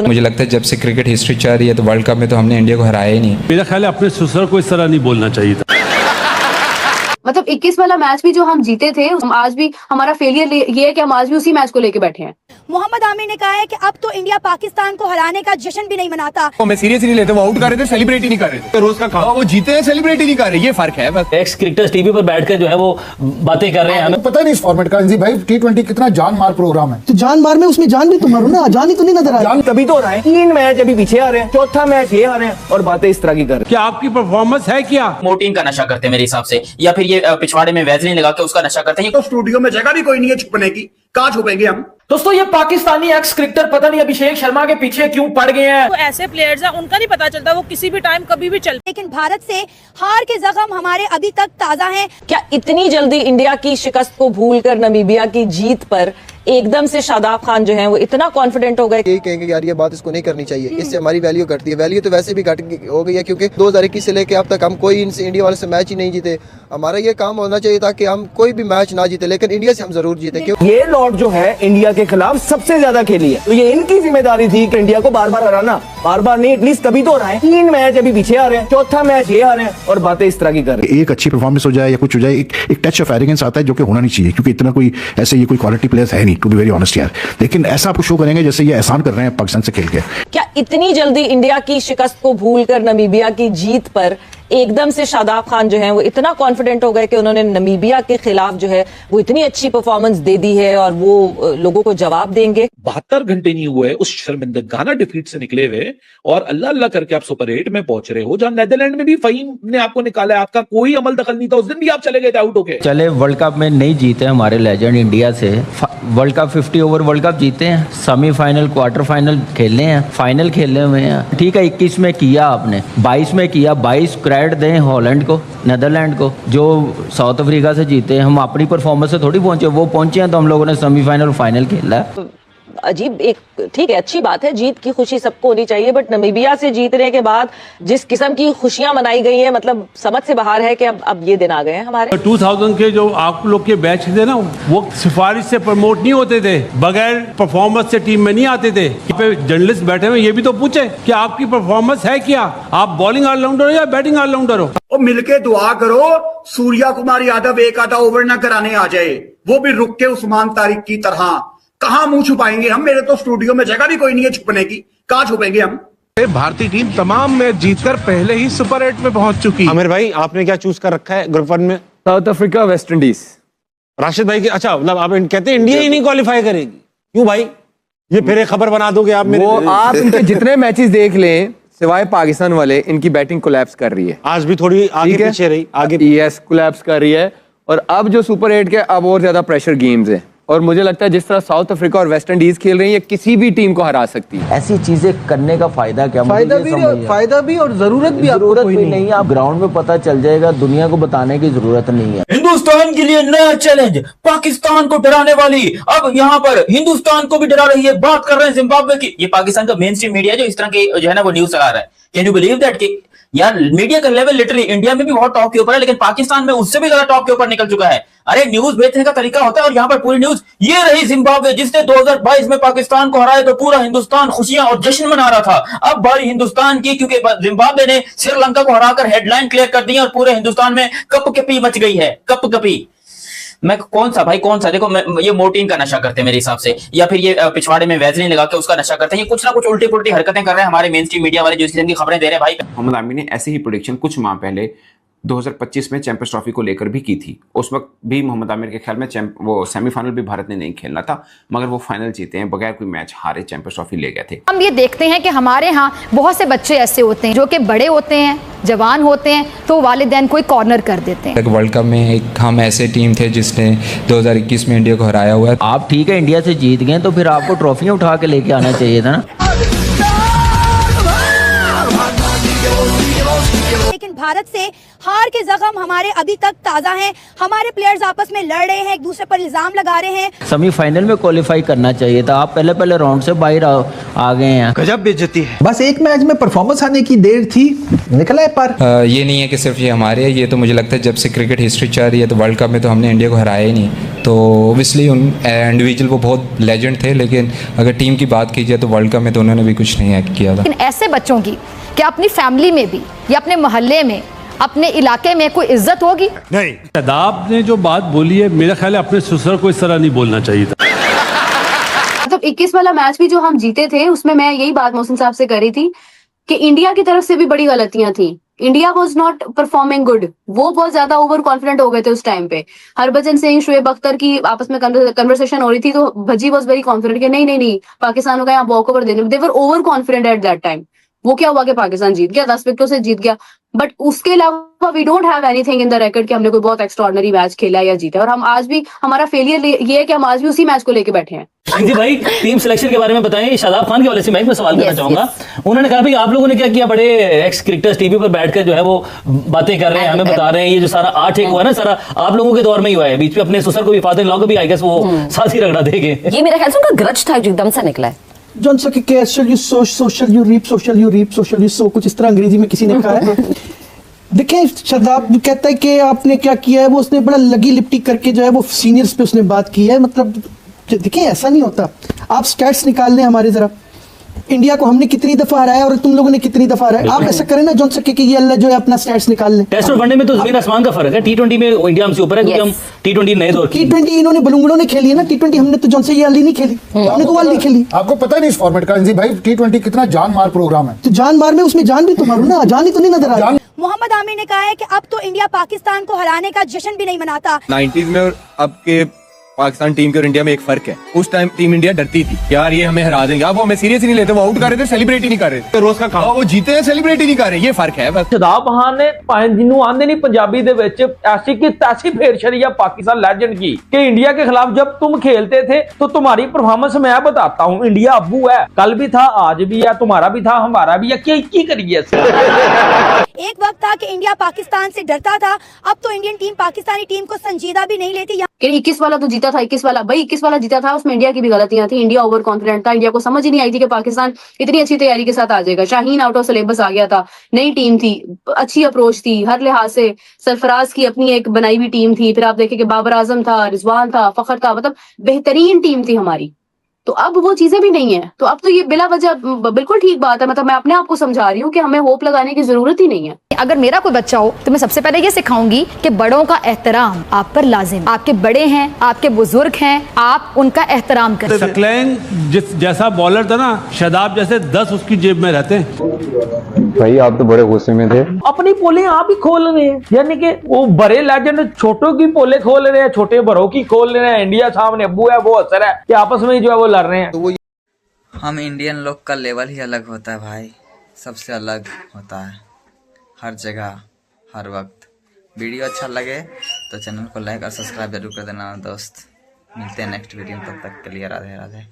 मुझे लगता है जब से क्रिकेट हिस्ट्री चल रही है तो वर्ल्ड कप में तो हमने इंडिया को हराया ही नहीं। मेरा ख्याल है अपने ससुर को इस तरह नहीं बोलना चाहिए था। मतलब 21 वाला मैच भी जो हम जीते थे, हम आज भी हमारा फेलियर ये है कि हम आज भी उसी मैच को लेके बैठे हैं। मोहम्मद आमिर ने कहा है कि अब तो इंडिया पाकिस्तान को हराने का जश्न भी नहीं मनाता। हमें सीरियसली नहीं लेते, वो आउट कर रहे थे, सेलिब्रेट ही नहीं कर रहे थे। रोज का काम, वो जीते हैं, सेलिब्रेट ही नहीं कर रहे, ये फर्क है बस। एक्स क्रिकेटर्स टीवी पर बैठकर जो है वो बातें कर रहे हैं, हमें पता नहीं इस फॉर्मेट का। जी भाई T20 कितना जान मार प्रोग्राम है, तो जान मार में उसमें जान भी तो मारो ना, जान ही तो नहीं नजर आ जान तभी तो हो रहा है। 3 मैच अभी पीछे आ रहे हैं, चौथा मैच ये आ रहे हैं और बातें इस तरह की कर रहे हैं। क्या आपकी परफॉर्मेंस है क्या? मोटीन का नशा करते हैं मेरे हिसाब से, या फिर ये पिछवाड़े में वैसलीन लगा के उसका नशा करते हैं। तो स्टूडियो में जगह भी कोई नहीं है छुपने की, कहाँ छुपेंगे हम। दोस्तों ये पाकिस्तानी एक्स क्रिकेटर पता नहीं अभिषेक शर्मा के पीछे क्यों पड़ गए हैं। तो ऐसे प्लेयर्स हैं, उनका नहीं पता चलता, वो किसी भी टाइम कभी भी चल। लेकिन भारत से हार के जख्म हमारे अभी तक ताजा हैं। क्या इतनी जल्दी इंडिया की शिकस्त को भूलकर नमीबिया की जीत पर एकदम से शादाब खान जो है वो इतना कॉन्फिडेंट हो गए? यही कहेंगे यार ये बात इसको नहीं करनी चाहिए, इससे हमारी वैल्यू घटती है। वैल्यू तो वैसे भी घट हो गई है क्योंकि 2021 से लेके अब तक हम कोई इंडिया वाले से मैच ही नहीं जीते। हमारा ये काम होना चाहिए था कि हम कोई भी मैच ना जीते, लेकिन इंडिया से हम जरूर जीते। क्यों ये लॉट जो है इंडिया के खिलाफ सबसे ज्यादा खेली है, तो ये इनकी जिम्मेदारी थी कि इंडिया को बार बार हराना, बार बार नहीं एटलीस्ट तभी तो हो रहा है। 3 मैच अभी पीछे आ रहे हैं, चौथा मैच ये आ रहे हैं और बातें इस तरह की कर रहे हैं। एक अच्छी परफॉर्मेंस हो जाए या कुछ हो जाए, एक टच ऑफ एरोगेंस आता है जो कि होना नहीं चाहिए, क्योंकि इतना कोई ऐसे ये कोई क्वालिटी प्लेयर्स है नहीं, टू बी वेरी ऑनेस्ट यार। लेकिन ऐसा आपको शो करेंगे जैसे ये एहसान कर रहे हैं पाकिस्तान से खेल के। क्या इतनी जल्दी इंडिया की शिकस्त को भूलकर नमीबिया की जीत पर एकदम से शादाब खान जो है वो इतना कॉन्फिडेंट हो गए कि उन्होंने नमीबिया के खिलाफ जो है वो इतनी अच्छी परफॉर्मेंस दे दी है और वो लोगों को जवाब देंगे? 72 घंटे नहीं हुए उस शर्मिंदगाना डिफीट से निकले हुए और अल्लाह अल्लाह करके आप सुपर 8 में पहुंच रहे हो, जहां नेदरलैंड में भी फहीम ने आपको निकाला है, आपका कोई अमल दखल नहीं था, उस दिन भी आप चले गए थे आउट होके। चले वर्ल्ड कप में नहीं जीते हमारे लेजेंड इंडिया से, world cup 50 over world cup जीते हैं, सेमीफाइनल क्वार्टर फाइनल खेले हैं, फाइनल खेले हुए हैं। ठीक है 21 में किया आपने, 22 में किया, 22 क्रेडिट दें हॉलैंड को, नेदरलैंड को जो साउथ अफ्रीका से जीते। हम अपनी परफॉर्मेंस से थोड़ी पहुंचे, वो पहुंचे हैं तो हम लोगों ने सेमीफाइनल फाइनल खेला है। अजीब एक ठीक है, अच्छी बात है, जीत की खुशी सबको होनी चाहिए, बट नमीबिया से जीतने के बाद जिस किस्म की खुशियां मनाई गई हैं, मतलब समझ से बाहर है कि अब ये दिन आ गए हैं हमारे। 2000 के जो आप लोग के बैच थे ना, वो सिफारिश से प्रमोट नहीं होते थे, बगैर परफॉर्मेंस से टीम में नहीं आते थे। यहाँ पे जर्नलिस्ट बैठे हुए ये भी तो पूछे कि आपकी परफॉर्मेंस है क्या, आप बॉलिंग ऑलराउंडर हो या बैटिंग ऑलराउंडर हो? और मिलके दुआ करो सूर्या कुमार यादव एक आधा ओवर ना कराने आ जाए, वो भी रुक के उस्मान तारिक की तरह। कहाँ मुंह छुपाएंगे हम, मेरे तो स्टूडियो में जगह भी कोई नहीं है छुपने की, कहाँ छुपेंगे हम। भारतीय टीम तमाम मैच जीतकर पहले ही सुपर 8 में पहुंच चुकी। आमिर भाई आपने क्या चूज कर रखा है ग्रुप 1 में? South Africa, West Indies. Rashid भाई अच्छा मतलब आप कहते हैं इंडिया ही नहीं क्वालिफाई करेगी, क्यों भाई? ये फिर एक खबर बना दोगे आप मेरे? वो आप इनके जितने मैचेस देख लें सिवाय पाकिस्तान वाले, इनकी बैटिंग कोलैप्स कर रही है। आज भी थोड़ी आगे पीछे रही, आगे यस कोलैप्स कर रही है। और अब जो सुपर 8 के अब और ज्यादा प्रेशर गेम्स है, और मुझे लगता है जिस तरह साउथ अफ्रीका और वेस्ट इंडीज खेल रही है, ये किसी भी टीम को हरा सकती है। ऐसी चीजें करने का फायदा क्या? फायदा भी और जरूरत भी आपको कोई नहीं। आप ग्राउंड में पता चल जाएगा, दुनिया को बताने की जरूरत नहीं है। हिंदुस्तान के लिए नया चैलेंज, पाकिस्तान को डराने वाली अब यहाँ पर हिंदुस्तान को भी डरा रही है। बात कर रहे हैं जिम्बाब्वे की। ये पाकिस्तान का मेन स्ट्रीम मीडिया जो इस तरह की जो है ना वो न्यूज चला रहा है। कैन यू बिलीव दैट कि यार मीडिया का लेवल लिटरली इंडिया में भी बहुत टॉप के ऊपर है, लेकिन पाकिस्तान में उससे भी ज्यादा टॉप के ऊपर निकल चुका है। अरे न्यूज बेचने का तरीका होता है, और यहाँ पर पूरी न्यूज ये रही। जिम्बाब्वे जिसने 2022 में पाकिस्तान को हराया तो पूरा हिंदुस्तान खुशियां और जश्न मना रहा था। अब बारी हिंदुस्तान की, क्योंकि जिम्बाब्वे ने श्रीलंका को हराकर हेडलाइन क्लियर कर दी और पूरे हिंदुस्तान में कपकपी मच गई है। कपकपी मैं कौन सा देखो ये मोटीन का नशा करते हैं मेरे हिसाब से, या फिर ये पिछवाड़े में वैसलीन लगा के उसका नशा करते हैं। ये कुछ ना कुछ उल्टी पुल्टी हरकतें कर रहे हैं हमारे मेन स्ट्रीम मीडिया वाले जो इस किस्म की खबरें दे रहे हैं। भाई मोहम्मद आमिर ने ऐसे ही प्रेडिक्शन कुछ माह पहले 2025 में चैंपियंस ट्रॉफी को लेकर भी की थी। उस वक्त भी मोहम्मद आमिर के ख्याल में वो सेमीफाइनल भी भारत ने नहीं खेलना था, मगर वो फाइनल जीते हैं, बगैर कोई मैच हारे चैंपियंस ट्रॉफी ले गए थे। हम ये देखते हैं कि हमारे यहाँ बहुत से बच्चे ऐसे होते हैं जो कि बड़े होते हैं, जवान होते हैं, तो वालिदैन कोई कॉर्नर कर देते हैं। वर्ल्ड कप में एक हम ऐसे टीम थे जिसने 2021 में इंडिया को हराया हुआ है। आप ठीक है इंडिया से जीत गए तो फिर आपको ट्रॉफियां उठा के लेके आना चाहिए था ना। लेकिन भारत से हार के जख्म हमारे अभी तक ताज़ा हैं। हमारे प्लेयर्स आपस में लड़ रहे हैं, एक दूसरे पर इल्ज़ाम लगा रहे हैं। सेमीफाइनल में क्वालिफाई करना चाहिए था, आप पहले राउंड से बाहर आ गए हैं। गजब बेइज्जती है। बस एक मैच में परफॉर्मेंस आने की देर थी, निकला है पर। ये नहीं है कि सिर्फ ये हमारे है, ये तो मुझे लगता है जब से क्रिकेट हिस्ट्री चल रही है तो वर्ल्ड कप में तो हमने इंडिया को हराया ही नहीं। तो ओबियसली उन इंडिविजुअल वो बहुत लेजेंड थे, लेकिन अगर टीम की बात की जाए तो वर्ल्ड कप में तो उन्होंने भी कुछ नहीं किया था। लेकिन ऐसे बच्चों की क्या अपनी फैमिली में भी या अपने मोहल्ले में, अपने इलाके में कोई इज्जत होगी? नहीं। शादाब ने जो बात बोली है, मेरा ख्याल है अपने ससुर को इस तरह नहीं बोलना चाहिए था। मतलब 21 वाला मैच भी जो हम जीते थे, उसमें मैं यही बात मोहसिन साहब से करी थी कि इंडिया की तरफ से भी बड़ी गलतियां थी। India was not performing good, वो बहुत ज्यादा ओवर कॉन्फिडेंट हो गए थे उस टाइम पे। हरभजन सिंह, शुएब अख्तर की आपस में कन्वर्सेशन हो रही थी, तो भज्जी वॉज वेरी कॉन्फिडेंट कि नहीं पाकिस्तान को यहाँ वॉक ओवर देने, they were over confident at that time. वो क्या हुआ कि पाकिस्तान जीत गया, 10 विकेटों से जीत गया, बट उसके अलावा we don't have anything in the record कि हमने कोई बहुत एक्स्ट्राऑर्डिनरी मैच खेला या जीता। और हम आज भी, हमारा फेलियर ये है कि हम आज भी उसी मैच को लेके बैठे हैं। जी भाई, टीम सिलेक्शन के बारे में बताएं। शादाब खान के वाले से मैं सवाल करना चाहूंगा। उन्होंने कहा भाई आप लोगों ने क्या किया, बड़े एक्स क्रिकेटर्स टीवी पर बैठकर जो है वो बातें कर रहे हैं, हमें बता रहे हैं ये जो सारा आर्ट एक हुआ है ना, सारा आप लोगों के दौर में ही हुआ है। बीच में अपने ससुर को भी, फादर इन लॉ को भी आई गेस वो साथ ही रगड़ा देंगे। ये मेरे ख्याल से उनका ग्रज था जो एकदम से निकला है। जॉन सके के सोशल यू रीप सो कुछ इस तरह अंग्रेजी में किसी ने कहा है। देखें, शादाब कहता है कि आपने क्या किया है, वो उसने बड़ा लगी लिपटी करके जो है वो सीनियर्स पे उसने बात की है। मतलब देखिए ऐसा नहीं होता। आप स्टैट्स निकाल लें हमारे जरा, इंडिया को हमने कितनी दफा हराया और तुम लोगों ने कितनी दफा हराया। आप ऐसा करें ना जॉन सके कि ये अल्लाह जो है अपना स्टैट्स निकाल लें। टेस्ट और वनडे में तो जमीन आसमान का फर्क है। T20 में इंडिया हमसे ऊपर है क्योंकि हम T20 नए दौर की। T20 इन्होंने बलूंगड़ों ने खेली है ना, T20 हमने तो जॉन से ये अली नहीं खेली, हमने तो वाली खेली। आपको पता नहीं इस फॉर्मेट का भाई, T20 कितना जान मार प्रोग्राम है। तो जान मार में उसमें जान भी तो मारू ना, जान ही तो नहीं नजर आ रही। मोहम्मद आमिर ने कहा है कि अब तो इंडिया पाकिस्तान को हराने का जश्न भी नहीं मनाता। 90s में और अब के पाकिस्तान टीम के और इंडिया में एक फर्क है। उस टाइम टीम इंडिया डरती थी यार ये हमें हरा देंगे, अब वो हमें सीरियस ही नहीं लेते, वो आउट कर रहे थे, सेलिब्रेट ही नहीं कर रहे थे। रोज का काम, वो जीते हैं सेलिब्रेट ही नहीं कर रहे, ये फर्क है बस। शादाब खान ने जिन्हों आंदे नहीं पंजाबी दे विच ऐसी की तैसी फेर छड़ी है पाकिस्तान लेजेंड की कि इंडिया के खिलाफ जब तुम खेलते थे तो तुम्हारी परफॉर्मेंस मैं बताता हूँ, इंडिया अब्बू है, कल भी था, आज भी है, तुम्हारा भी था, हमारा भी है, क्या करिए। एक वक्त था कि इंडिया पाकिस्तान से डरता था, अब तो इंडियन टीम पाकिस्तानी टीम को संजीदा भी नहीं लेती। 21 वाला तो जीता था, 21 वाला भाई 21 वाला जीता था, उसमें इंडिया की भी गलतियां थी। इंडिया ओवर कॉन्फिडेंट था, इंडिया को समझ ही नहीं आई थी कि पाकिस्तान इतनी अच्छी तैयारी के साथ आ जाएगा। शाहीन आउट ऑफ सिलेबस आ गया था, नई टीम थी, अच्छी अप्रोच थी हर लिहाज से, सरफराज की अपनी एक बनाई हुई टीम थी, फिर आप देखें कि बाबर आजम था, रिजवान था, फखर था, मतलब बेहतरीन टीम थी हमारी। तो अब वो चीजें भी नहीं है, तो अब तो ये बिला वजह बिल्कुल ठीक बात है। मतलब मैं अपने आप को समझा रही हूँ कि हमें होप लगाने की जरूरत ही नहीं है। अगर मेरा कोई बच्चा हो तो मैं सबसे पहले ये सिखाऊंगी कि बड़ों का एहतराम आप पर लाजिम, आपके बड़े हैं, आपके बुजुर्ग हैं, आप उनका एहतराम करें। सकलैन जैसा बॉलर था ना, शादाब जैसे 10 उसकी जेब में रहते हैं। भाई आप तो बड़े गुस्से में थे। अपनी पोले आप ही खोल रहे हैं, यानी कि वो बड़े लेजेंड छोटों की पोले खोल रहे हैं, छोटे बड़ों की खोल रहे हैं। इंडिया सामने अब्बू है, वो असर है कि आपस में जो है वो लड़ रहे हैं। तो हम इंडियन लोग का लेवल ही अलग होता है भाई, सबसे अलग होता है हर जगह हर वक्त। वीडियो अच्छा लगे तो चैनल को लाइक और सब्सक्राइब जरूर कर देना दोस्त। मिलते हैं नेक्स्ट वीडियो में, तब तक के लिए राधे राधे।